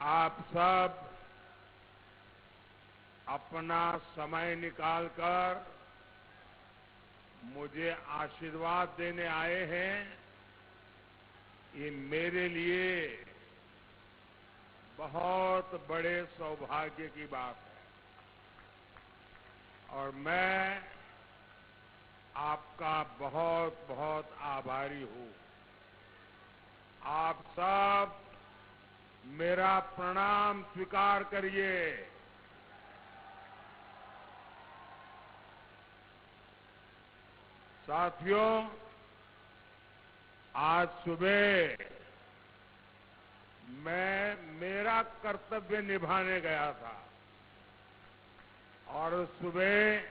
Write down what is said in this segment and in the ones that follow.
आप सब अपना समय निकालकर मुझे आशीर्वाद देने आए हैं, ये मेरे लिए बहुत बड़े सौभाग्य की बात है और मैं आपका बहुत बहुत आभारी हूं। आप सब मेरा प्रणाम स्वीकार करिए। साथियों, आज सुबह मैं मेरा कर्तव्य निभाने गया था और सुबह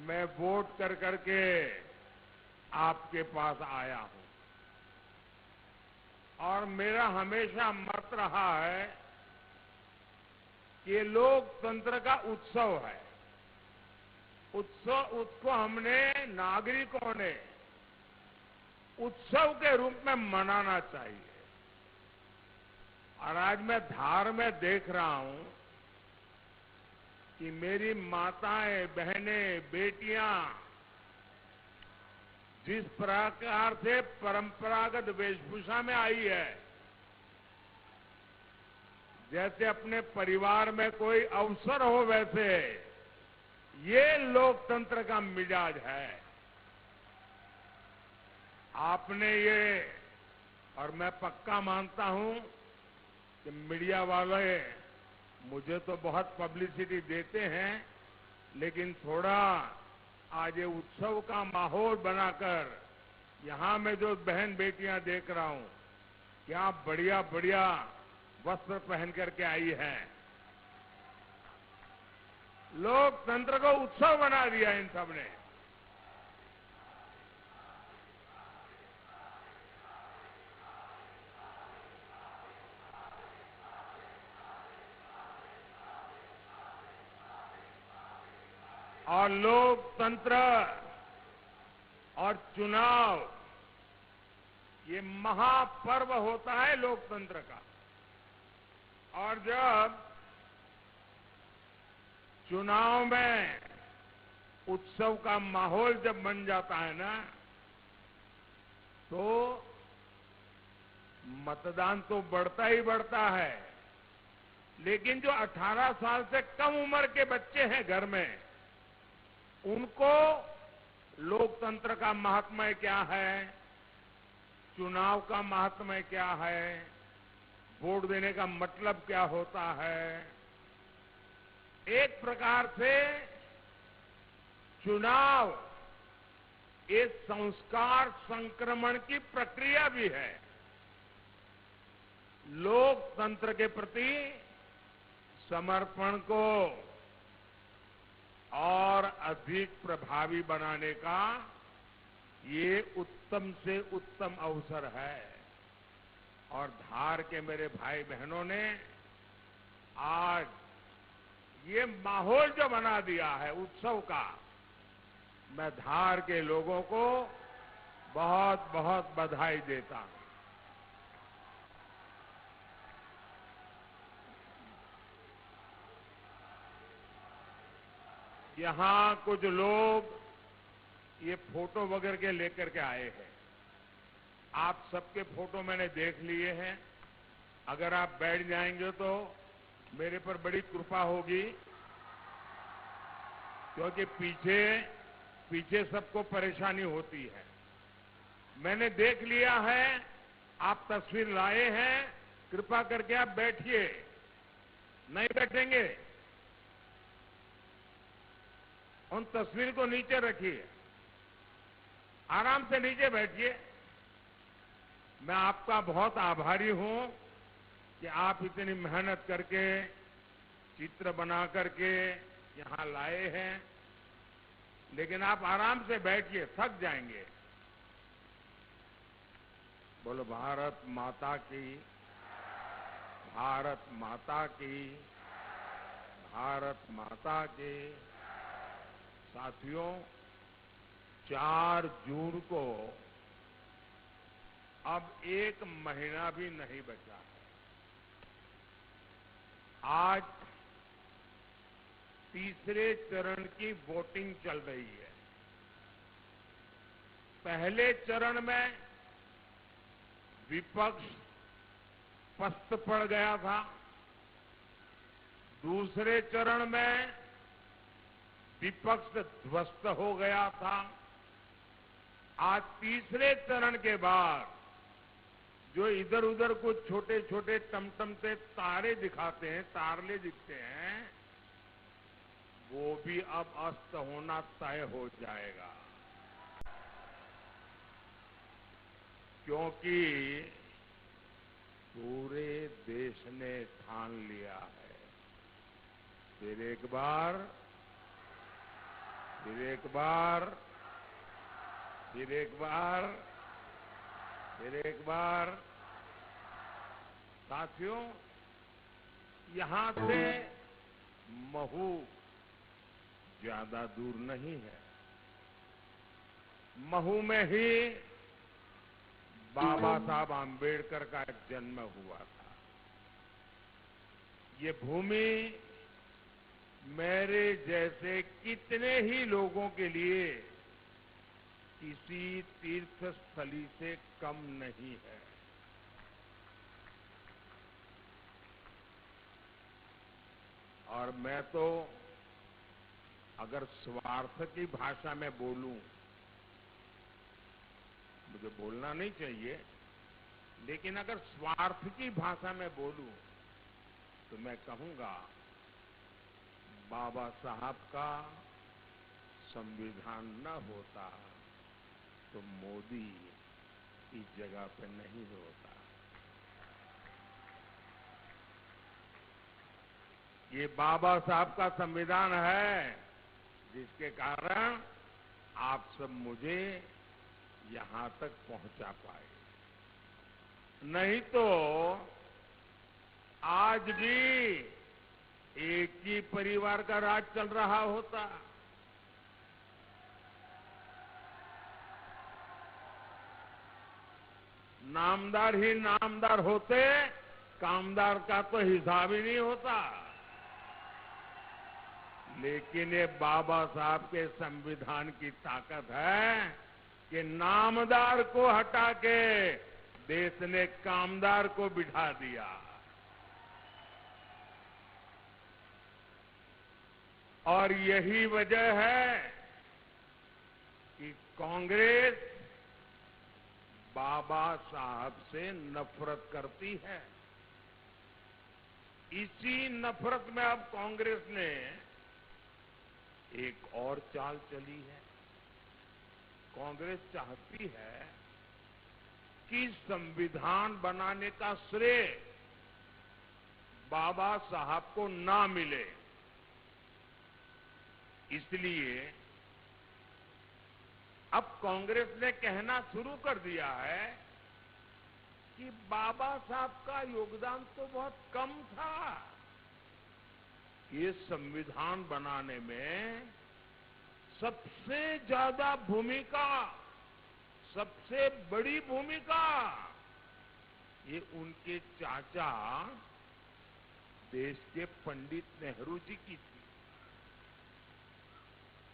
मैं वोट कर करके आपके पास आया हूं और मेरा हमेशा मत रहा है कि लोकतंत्र का उत्सव है। उसको हमने नागरिकों ने उत्सव के रूप में मनाना चाहिए। और आज मैं धार में देख रहा हूं कि मेरी माताएं, बहनें, बेटियां जिस प्रकार से परंपरागत वेशभूषा में आई है, जैसे अपने परिवार में कोई अवसर हो, वैसे ये लोकतंत्र का मिजाज है। आपने ये, और मैं पक्का मानता हूं कि मीडिया वाले मुझे तो बहुत पब्लिसिटी देते हैं, लेकिन थोड़ा आज ये उत्सव का माहौल बनाकर यहां मैं जो बहन बेटियां देख रहा हूं, क्या बढ़िया बढ़िया वस्त्र पहन करके आई हैं। लोकतंत्र को उत्सव बना दिया इन सबने। और लोकतंत्र और चुनाव, ये महापर्व होता है लोकतंत्र का। और जब चुनाव में उत्सव का माहौल जब बन जाता है ना, तो मतदान तो बढ़ता ही बढ़ता है, लेकिन जो 18 साल से कम उम्र के बच्चे हैं घर में, उनको लोकतंत्र का महात्म्य क्या है, चुनाव का महात्म्य क्या है, वोट देने का मतलब क्या होता है। एक प्रकार से चुनाव एक संस्कार संक्रमण की प्रक्रिया भी है। लोकतंत्र के प्रति समर्पण को और अधिक प्रभावी बनाने का ये उत्तम से उत्तम अवसर है। और धार के मेरे भाई बहनों ने आज ये माहौल जो बना दिया है उत्सव का, मैं धार के लोगों को बहुत बहुत बधाई देता हूं। यहां कुछ लोग ये फोटो वगैरह के लेकर के आए हैं। आप सबके फोटो मैंने देख लिए हैं। अगर आप बैठ जाएंगे तो मेरे पर बड़ी कृपा होगी, क्योंकि पीछे सबको परेशानी होती है। मैंने देख लिया है, आप तस्वीर लाए हैं, कृपा करके आप बैठिए। नहीं बैठेंगे, उन तस्वीर को नीचे रखिए, आराम से नीचे बैठिए। मैं आपका बहुत आभारी हूं कि आप इतनी मेहनत करके चित्र बना करके यहां लाए हैं, लेकिन आप आराम से बैठिए, थक जाएंगे। बोलो भारत माता की, भारत माता की, भारत माता की। साथियों, 4 जून को अब 1 महीना भी नहीं बचा है। आज तीसरे चरण की वोटिंग चल रही है। पहले चरण में विपक्ष पस्त पड़ गया था। दूसरे चरण में विपक्ष ध्वस्त हो गया था। आज तीसरे चरण के बाद जो इधर उधर कुछ छोटे छोटे टमटमते तारे दिखाते हैं, तारले दिखते हैं, वो भी अब अस्त होना तय हो जाएगा। क्योंकि पूरे देश ने ठान लिया है। फिर एक बार, फिर एक बार, फिर एक बार, फिर एक बार। साथियों, यहां से महू ज्यादा दूर नहीं है। महू में ही बाबा साहब आम्बेडकर का जन्म हुआ था। ये भूमि मेरे जैसे कितने ही लोगों के लिए किसी तीर्थ स्थली से कम नहीं है। और मैं तो अगर स्वार्थ की भाषा में बोलूं, मुझे बोलना नहीं चाहिए, लेकिन अगर स्वार्थ की भाषा में बोलूं तो मैं कहूंगा बाबा साहब का संविधान न होता तो मोदी इस जगह पे नहीं होता। ये बाबा साहब का संविधान है जिसके कारण आप सब मुझे यहां तक पहुंचा पाए। नहीं तो आज भी एक ही परिवार का राज चल रहा होता। नामदार ही नामदार होते, कामदार का तो हिसाब ही नहीं होता। लेकिन ये बाबा साहब के संविधान की ताकत है कि नामदार को हटा के देश ने कामदार को बिठा दिया। और यही वजह है कि कांग्रेस बाबा साहब से नफरत करती है। इसी नफरत में अब कांग्रेस ने एक और चाल चली है। कांग्रेस चाहती है कि संविधान बनाने का श्रेय बाबा साहब को ना मिले। इसलिए अब कांग्रेस ने कहना शुरू कर दिया है कि बाबा साहब का योगदान तो बहुत कम था। ये संविधान बनाने में सबसे ज्यादा भूमिका, सबसे बड़ी भूमिका ये उनके चाचा देश के पंडित नेहरू जी की थी।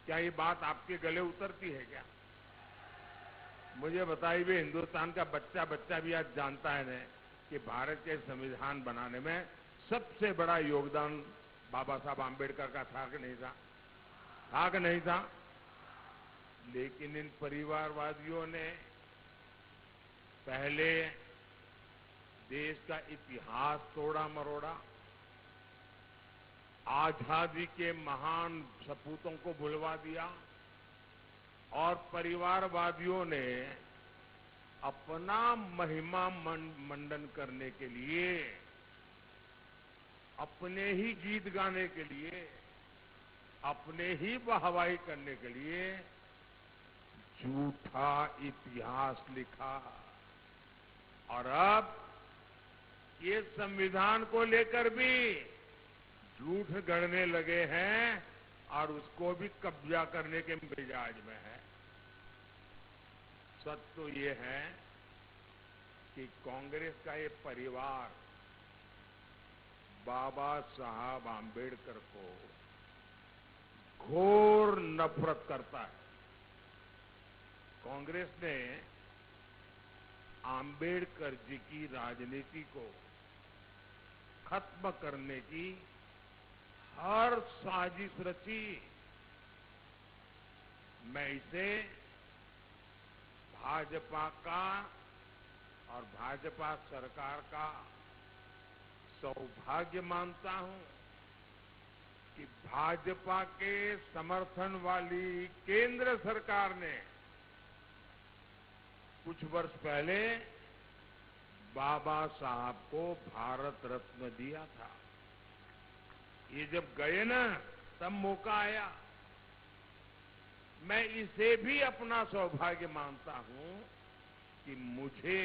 क्या ये बात आपके गले उतरती है क्या? मुझे बताइए, हिंदुस्तान का बच्चा बच्चा भी आज जानता है न कि भारत के संविधान बनाने में सबसे बड़ा योगदान बाबा साहब आम्बेडकर का था कि नहीं था? था कि नहीं था? लेकिन इन परिवारवादियों ने पहले देश का इतिहास तोड़ा मरोड़ा, आजादी के महान सपूतों को भुलवा दिया और परिवारवादियों ने अपना महिमा मंडन करने के लिए, अपने ही गीत गाने के लिए, अपने ही वाहवाही करने के लिए झूठा इतिहास लिखा। और अब ये संविधान को लेकर भी झूठ गढ़ने लगे हैं और उसको भी कब्जा करने के मिजाज में है। सच तो ये है कि कांग्रेस का ये परिवार बाबा साहब आम्बेडकर को घोर नफरत करता है। कांग्रेस ने आम्बेडकर जी की राजनीति को खत्म करने की हर साजिश रची। मैं इसे भाजपा का और भाजपा सरकार का सौभाग्य मानता हूं कि भाजपा के समर्थन वाली केंद्र सरकार ने कुछ वर्ष पहले बाबा साहब को भारत रत्न दिया था। ये जब गए ना, तब मौका आया। मैं इसे भी अपना सौभाग्य मानता हूं कि मुझे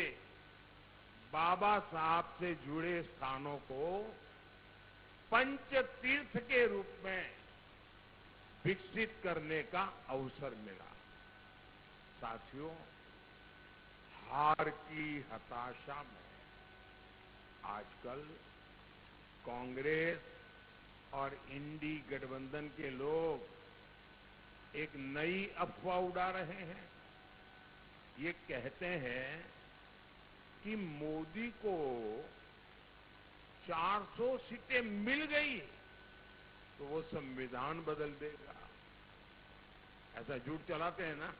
बाबा साहब से जुड़े स्थानों को पंच तीर्थ के रूप में विकसित करने का अवसर मिला। साथियों, हार की हताशा में आजकल कांग्रेस और इंडी गठबंधन के लोग एक नई अफवाह उड़ा रहे हैं। ये कहते हैं कि मोदी को 400 सीटें मिल गई तो वो संविधान बदल देगा। ऐसा झूठ चलाते हैं ना।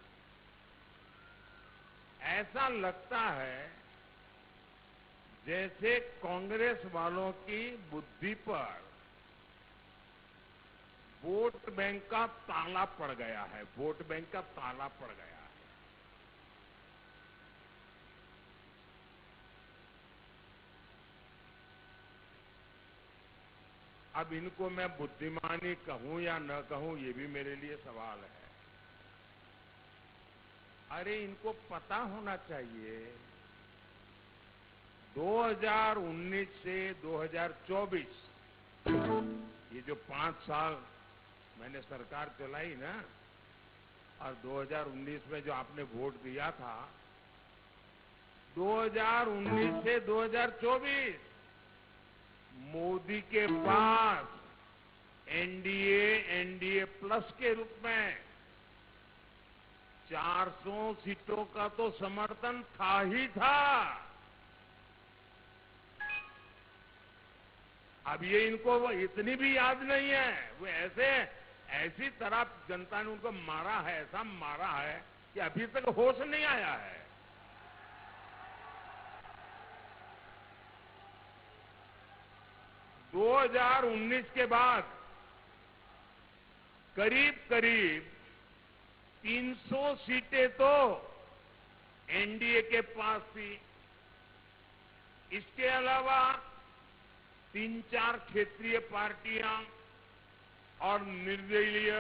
ऐसा लगता है जैसे कांग्रेस वालों की बुद्धि पर वोट बैंक का ताला पड़ गया है। वोट बैंक का ताला पड़ गया है। अब इनको मैं बुद्धिमानी कहूं या न कहूं, ये भी मेरे लिए सवाल है। अरे, इनको पता होना चाहिए 2019 से 2024 ये जो 5 साल मैंने सरकार चलाई ना, और 2019 में जो आपने वोट दिया था, 2019 से 2024 मोदी के पास एनडीए प्लस के रूप में 400 सीटों का तो समर्थन था ही था। अब ये इनको वो इतनी भी याद नहीं है। वो ऐसी तरह जनता ने उनको मारा है, ऐसा मारा है कि अभी तक होश नहीं आया है। - 2019 के बाद करीब करीब 300 सीटें तो एनडीए के पास थी। इसके अलावा 3-4 क्षेत्रीय पार्टियां और निर्दलीय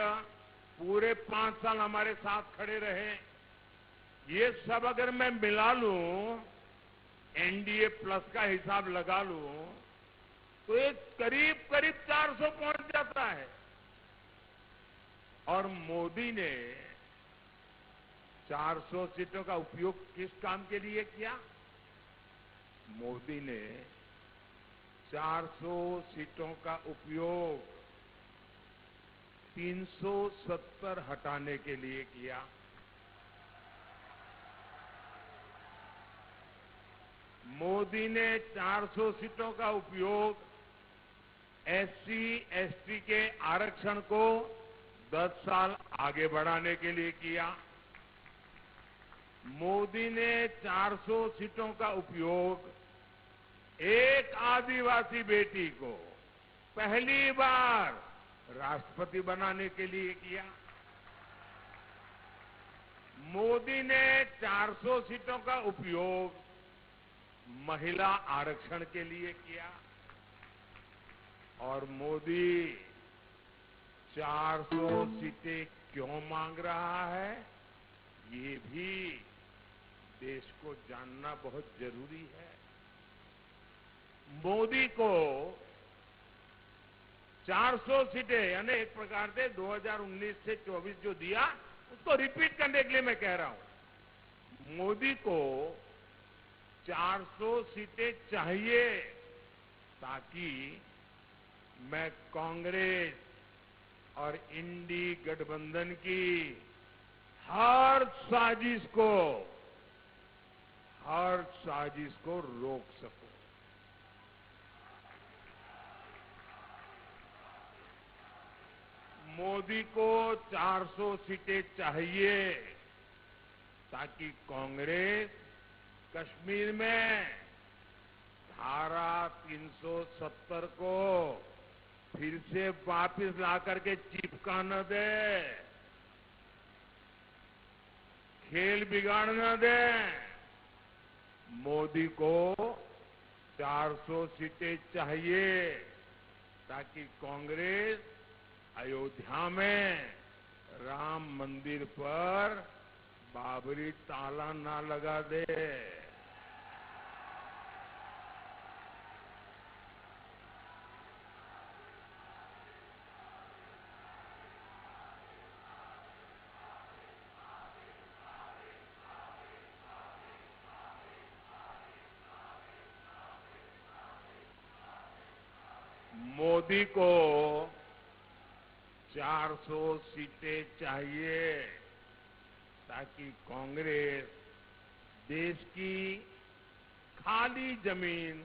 पूरे 5 साल हमारे साथ खड़े रहे। ये सब अगर मैं मिला लूं, एनडीए प्लस का हिसाब लगा लूं, तो ये करीब करीब 400 पहुंच जाता है। और मोदी ने 400 सीटों का उपयोग किस काम के लिए किया? मोदी ने 400 सीटों का उपयोग 370 हटाने के लिए किया। मोदी ने 400 सीटों का उपयोग SC/ST के आरक्षण को 10 साल आगे बढ़ाने के लिए किया। मोदी ने 400 सीटों का उपयोग एक आदिवासी बेटी को पहली बार राष्ट्रपति बनाने के लिए किया। मोदी ने 400 सीटों का उपयोग महिला आरक्षण के लिए किया। और मोदी 400 सीटें क्यों मांग रहा है, ये भी देश को जानना बहुत जरूरी है। मोदी को 400 सीटें यानी एक प्रकार से 2019 से 24 जो दिया, उसको रिपीट करने के लिए मैं कह रहा हूं। मोदी को 400 सीटें चाहिए ताकि मैं कांग्रेस और इंडी गठबंधन की हर साजिश को रोक सकूं। मोदी को 400 सीटें चाहिए ताकि कांग्रेस कश्मीर में धारा 370 को फिर से वापस ला करके चिपका न दे, खेल बिगाड़ न दे। मोदी को 400 सीटें चाहिए ताकि कांग्रेस अयोध्या में राम मंदिर पर बाबरी ताला ना लगा दे। मोदी को 400 सीटें चाहिए ताकि कांग्रेस देश की खाली जमीन,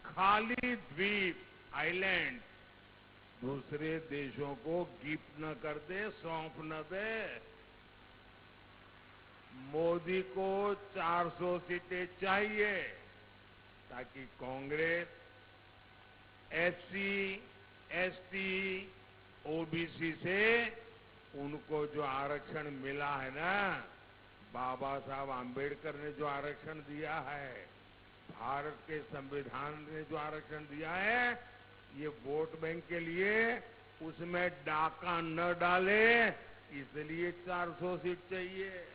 खाली द्वीप, आइलैंड दूसरे देशों को गिफ्ट न कर दे, सौंप न दे। मोदी को 400 सीटें चाहिए ताकि कांग्रेस एससी, एसटी, ओबीसी से उनको जो आरक्षण मिला है ना, बाबा साहब आंबेडकर ने जो आरक्षण दिया है, भारत के संविधान ने जो आरक्षण दिया है, ये वोट बैंक के लिए उसमें डाका न डाले, इसलिए 400 सीट चाहिए।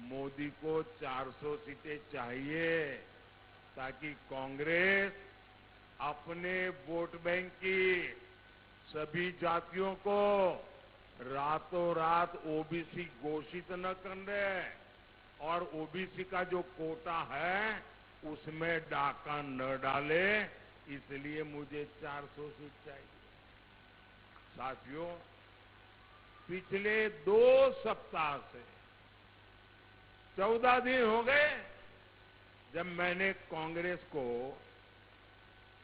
मोदी को 400 सीटें चाहिए ताकि कांग्रेस अपने वोट बैंक की सभी जातियों को रातों रात ओबीसी घोषित न कर दे और ओबीसी का जो कोटा है उसमें डाका न डाले, इसलिए मुझे 400 सीट चाहिए। साथियों, पिछले 2 सप्ताह से 14 दिन हो गए जब मैंने कांग्रेस को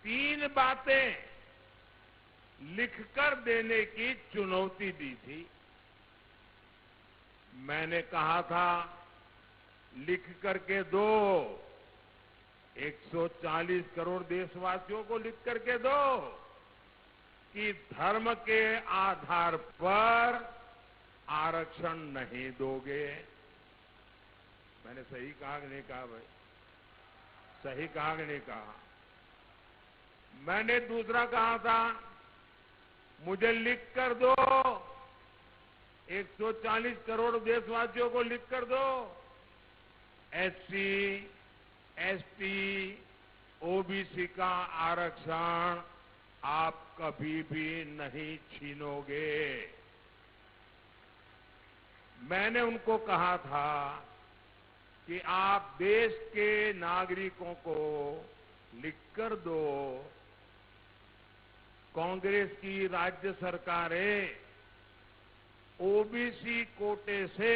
3 बातें लिखकर देने की चुनौती दी थी। मैंने कहा था लिख करके दो, 140 करोड़ देशवासियों को लिख करके दो कि धर्म के आधार पर आरक्षण नहीं दोगे। मैंने सही कहा कि नहीं कहा भाई? सही कहा कि नहीं कहा? मैंने दूसरा कहा था मुझे लिख कर दो, 140 करोड़ देशवासियों को लिख कर दो, एससी, एसटी, ओबीसी का आरक्षण आप कभी भी नहीं छीनोगे। मैंने उनको कहा था कि आप देश के नागरिकों को लिखकर दो, कांग्रेस की राज्य सरकारें ओबीसी कोटे से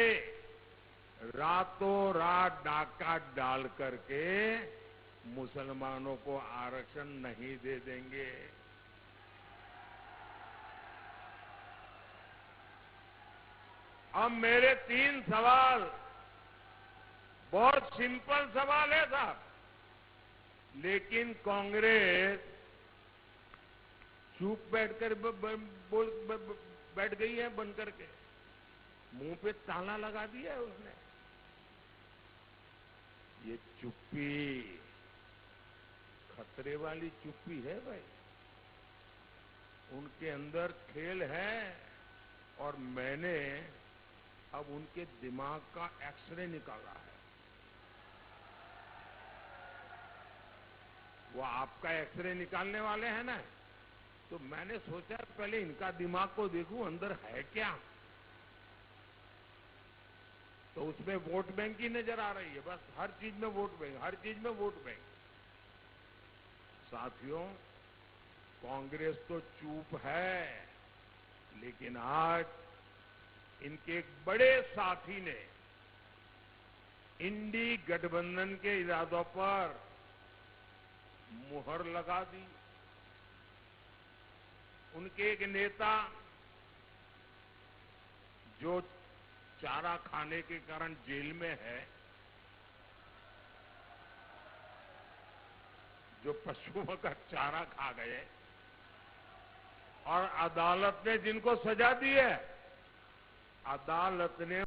रातों रात डाका डाल करके मुसलमानों को आरक्षण नहीं दे देंगे। अब मेरे 3 सवाल, बहुत सिंपल सवाल है साहब, लेकिन कांग्रेस चुप बैठकर बैठ गई है, बन करके मुंह पे ताला लगा दिया है उसने। ये चुप्पी खतरे वाली चुप्पी है भाई। उनके अंदर खेल है और मैंने अब उनके दिमाग का एक्सरे निकाला है। वो आपका एक्सरे निकालने वाले हैं ना, तो मैंने सोचा पहले इनका दिमाग को देखूं अंदर है क्या। तो उसमें वोट बैंक ही नजर आ रही है, बस हर चीज में वोट बैंक, हर चीज में वोट बैंक। साथियों, कांग्रेस तो चुप है, लेकिन आज इनके एक बड़े साथी ने इंडी गठबंधन के इरादों पर मुहर लगा दी। उनके एक नेता जो चारा खाने के कारण जेल में है, जो पशुओं का चारा खा गए और अदालत ने जिनको सजा दी है, अदालत ने